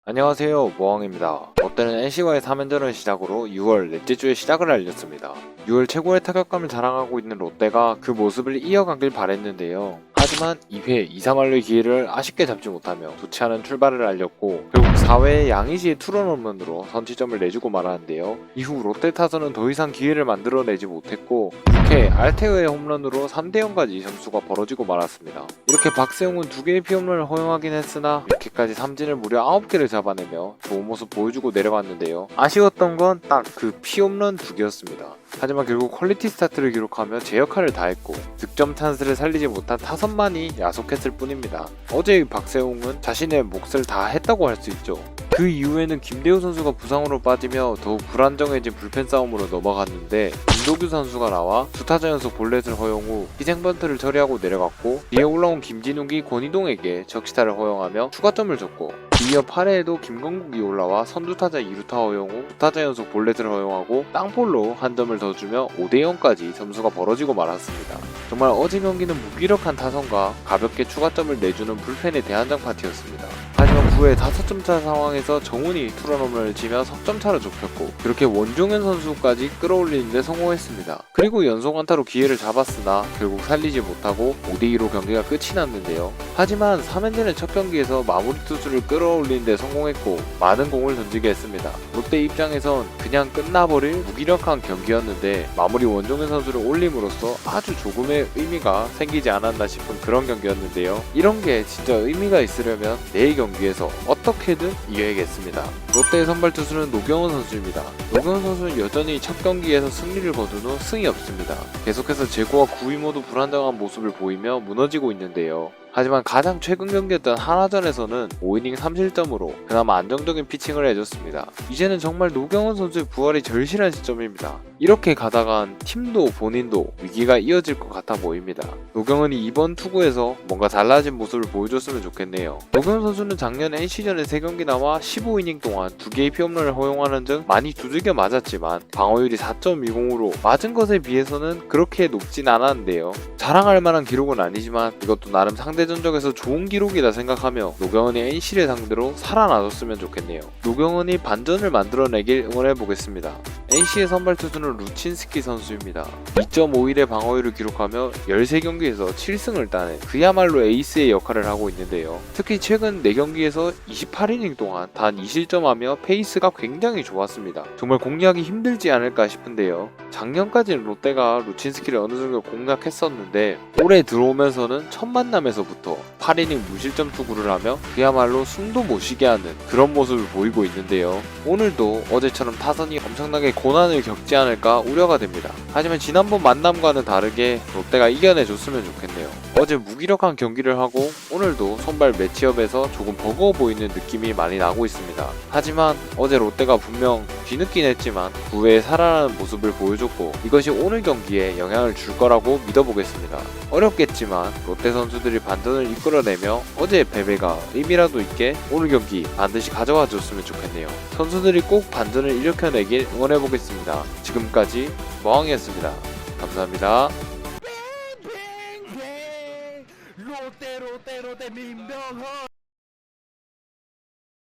안녕하세요, 모왕입니다. 롯데는 NC와의 3연전을 시작으로 6월 넷째 주에 시작을 알렸습니다. 6월 최고의 타격감을 자랑하고 있는 롯데가 그 모습을 이어가길 바랬는데요. 하지만 2회 2-3할로의 기회를 아쉽게 잡지 못하며 좋지 않은 출발을 알렸고 결국 4회에 양의지의 투런 홈런으로 선취점을 내주고 말았는데요. 이후 롯데 타선은 더 이상 기회를 만들어내지 못했고 6회 알테어의 홈런으로 3대0까지 점수가 벌어지고 말았습니다. 이렇게 박세웅은 2개의 피홈런을 허용하긴 했으나 6회까지 삼진을 무려 9개를 잡아내며 좋은 모습 보여주고 내려갔는데요. 아쉬웠던 건 딱 그 피홈런 2개였습니다. 하지만 결국 퀄리티 스타트를 기록하며 제 역할을 다했고 득점 찬스를 살리지 못한 타선만이 야속했을 뿐입니다. 어제의 박세웅은 자신의 몫을 다 했다고 할 수 있죠. 그 이후에는 김대우 선수가 부상으로 빠지며 더욱 불안정해진 불펜 싸움으로 넘어갔는데 김도규 선수가 나와 2타자 연속 볼넷을 허용 후 희생번트를 처리하고 내려갔고 뒤에 올라온 김진욱이 권희동에게 적시타를 허용하며 추가점을 줬고 이어 8회에도 김건국이 올라와 선두타자 2루타 허용 후 2타자 연속 볼넷을 허용하고 땅볼로 한 점을 더 주며 5대0까지 점수가 벌어지고 말았습니다. 정말 어제 경기는 무기력한 타선과 가볍게 추가점을 내주는 불펜의 대한장 파티였습니다. 하지만 9회 5점차 상황에서 정훈이 투런홈런을 치며 석점차로 좁혔고 그렇게 원종현 선수까지 끌어올리는데 성공했습니다. 그리고 연속 안타로 기회를 잡았으나 결국 살리지 못하고 5대2로 경기가 끝이 났는데요. 하지만 3연전의 첫 경기에서 마무리 투수를 끌어올리는데 성공했고 많은 공을 던지게 했습니다. 롯데 입장에선 그냥 끝나버릴 무기력한 경기였는데 마무리 원종현 선수를 올림으로써 아주 조금의 의미가 생기지 않았나 싶은 그런 경기였는데요. 이런 게 진짜 의미가 있으려면 내일 경기에서 어떻게든 이겨야겠습니다. 롯데의 선발 투수는 노경원 선수입니다. 노경원 선수는 여전히 첫 경기에서 승리를 거둔 후 승이 없습니다. 계속해서 제구와 구위 모두 불안정한 모습을 보이며 무너지고 있는데요. 하지만 가장 최근 경기였던 하나전에서는 5이닝 3실점으로 그나마 안정적인 피칭을 해줬습니다. 이제는 정말 노경원 선수의 부활이 절실한 시점입니다. 이렇게 가다간 팀도 본인도 위기가 이어질 것 같아 보입니다. 노경원이 이번 투구에서 뭔가 달라진 모습을 보여줬으면 좋겠네요. 노경원 선수는 작년 NC전에 3경기 나와 15이닝 동안 2개의 피홈런을 허용하는 등 많이 두들겨 맞았지만 방어율이 4.20으로 맞은 것에 비해서는 그렇게 높진 않았는데요. 자랑할 만한 기록은 아니지만 이것도 나름 상대 전적에서 좋은 기록이다 생각하며 노경원이 NC를 상대로 살아나줬으면 좋겠네요. 노경원이 반전을 만들어내길 응원해보겠습니다. NC의 선발 투수는 루친스키 선수입니다. 2.51의 방어율을 기록하며 13경기에서 7승을 따낸 그야말로 에이스의 역할을 하고 있는데요. 특히 최근 4경기에서 28이닝 동안 단 2실점하며 페이스가 굉장히 좋았습니다. 정말 공략이 힘들지 않을까 싶은데요. 작년까지는 롯데가 루친스키를 어느 정도 공략했었는데 올해 들어오면서는 첫 만남에서부터 8이닝 무실점 투구를 하며 그야말로 숨도 못 쉬게 하는 그런 모습을 보이고 있는데요. 오늘도 어제처럼 타선이 엄청나게 고난을 겪지 않을까 우려가 됩니다. 하지만 지난번 만남과는 다르게 롯데가 이겨내줬으면 좋겠네요. 어제 무기력한 경기를 하고 오늘도 선발 매치업에서 조금 버거워 보이는 느낌이 많이 나고 있습니다. 하지만 어제 롯데가 분명 뒤늦긴 했지만 9회에 살아나는 모습을 보여줬고 이것이 오늘 경기에 영향을 줄 거라고 믿어보겠습니다. 어렵겠지만 롯데 선수들이 반전을 이끌어내며 어제의 패배가 의미라도 있게 오늘 경기 반드시 가져와 줬으면 좋겠네요. 선수들이 꼭 반전을 일으켜내길 응원해보겠습니다. 지금까지 모왕이었습니다. 감사합니다.